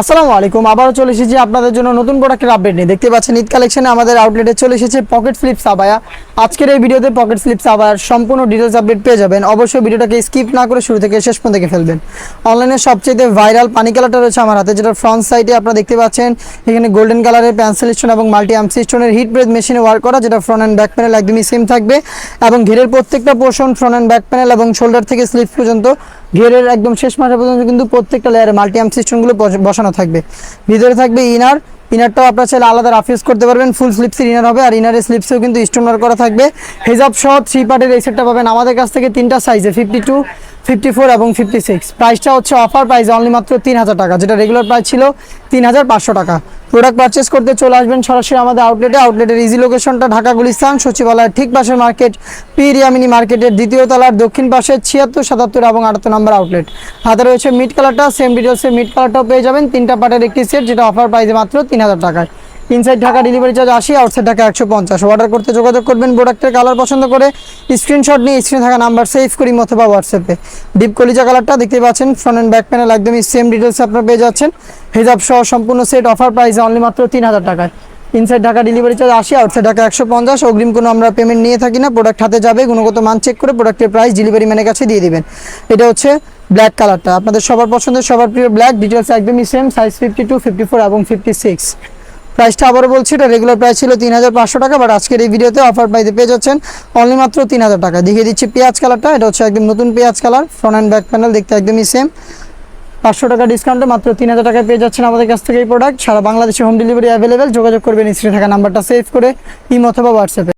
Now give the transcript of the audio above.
আসসালামু আলাইকুম, আবারও চলে এসেছি আপনাদের জন্য নতুন প্রোডাক্টের আপডেট নিয়ে। দেখতে পাচ্ছেন ঈদ কালেকশনে আমাদের আউটলেটে চলে এসেছে পকেট স্লিপস আবায়া। আজকের এই ভিডিওতে পকেট স্লিপস আবায়ার সম্পূর্ণ ডিটেলস আপডেট পেয়ে যাবেন। অবশ্যই ভিডিওটাকে স্কিপ না করে শুরু থেকে শেষ পর্যন্ত দেখে ফেলবেন। অনলাইনে সবচেয়ে ভাইরাল পানি কালারটা রয়েছে আমার হাতে, যেটা ফ্রন্ট সাইডে আপনারা দেখতে পাচ্ছেন এখানে গোল্ডেন কালারের পেন্সিল স্টোন এবং মাল্টি আর্মসি স্টোনের হিট ব্রেথ মেশিনে ওয়ার্ক করা, যেটা ফ্রন্ট অ্যান্ড ব্যাক প্যানেল একদমই সেম থাকবে এবং ঘেরের প্রত্যেকটা portion front and back panel এবং শোল্ডার থেকে স্লিপস পর্যন্ত ঘেরের একদম শেষ মাথা পর্যন্ত কিন্তু প্রত্যেকটা লেয়ারে মাল্টি আর্মসি স্টোনগুলো বসানো থাকবে। ভিতরে থাকবে ইনারটাও আপনারা চাইলে আলাদা রাফ ইউজ করতে পারবেন। ফুল স্লিপসের ইনার হবে আর ইনারের স্লিপসেও কিন্তু স্টোন ওয়ার্ক করা থাকবে। হেজাব সহ 3 পার্টের এই সেটটা পাবেন আমাদের কাছ থেকে 3টা সাইজে 52, 54 এবং 56। প্রাইসটা হচ্ছে অফার প্রাইস অনলি মাত্র 3000 টাকা, যেটা রেগুলার প্রাইস ছিল 3500 টাকা। প্রোডাক্ট পারচেস করতে চলে আসবেন সরাসরি আমাদের আউটলেটের ইজি লোকেশনটা ঢাকা গুলিস্তান সচিবালয়ের ঠিক পাশের মার্কেট, পিরিয়ামিনি মার্কেটের দ্বিতীয় তলার দক্ষিণ পাশে 76, 77 এবং 78 নম্বর আউটলেট। হাতে রয়েছে মিড কালারটা, সেম ডিটেলসে মিড কালারটাও পেয়ে যাবেন। 3টা পার্টের একটি সেট, যেটা অফার প্রাইসে মাত্র 3000 টাকায়। Inside Dhaka delivery charge 80, outside Dhaka 150। Order করতে যোগাযোগ করবেন প্রোডাক্টের কালার পছন্দ করে স্ক্রিনশট নিয়ে স্ক্রিনে থাকা নাম্বার সেভ করি অথবা হোয়াটসঅ্যাপে। ডিপ কলিজা কালারটা দেখতে পাচ্ছেন, ফ্রন্ট অ্যান্ড ব্যাক প্যানেল একদমই সেম ডিটেলস আপনারা পেয়ে যাচ্ছেন। হেজাব সহ সম্পূর্ণ সেট অফার প্রাইসে অনলি মাত্র 3000 টাকায়। Inside Dhaka delivery charge 80, outside Dhaka 150। অগ্রিম কোনো আমরা পেমেন্ট নিয়ে থাকি না। প্রোডাক্ট হাতে যাবে, গুণগত মান চেক করে প্রোডাক্টের প্রাইস ডেলিভারি ম্যানের কাছে দিয়ে দিবেন। এটা হচ্ছে ব্ল্যাক কালারটা, আপনাদের সবার পছন্দের সবার প্রিয় ব্ল্যাক। ডিটেলস একদমই সেম, সাইজ 52, 54 এবং 56। প্রাইসটা আবারও বলছি, এটা রেগুলার প্রাইস ছিল 3500 টাকা, বাট আজকের এই ভিডিওতে অফার প্রাইসে পেয়ে যাচ্ছেন অনলি মাত্র 3000 টাকা। দেখিয়ে দিচ্ছি পেঁয়াজ কালারটা, এটা হচ্ছে একদম নতুন পেঁয়াজ colour. Front and back panel দেখতে একদমই সেম। 500 টাকা ডিসকাউন্টে মাত্র 3000 টাকায় পেয়ে যাচ্ছেন আমাদের কাছ থেকে এই প্রোডাক্ট। সারা বাংলাদেশে হোম ডেলিভারি অ্যাভেলেবেল। যোগাযোগ করবেন স্ক্রিনে থাকা নাম্বারটা সেভ করে ইমো অথবা হোয়াটসঅ্যাপে।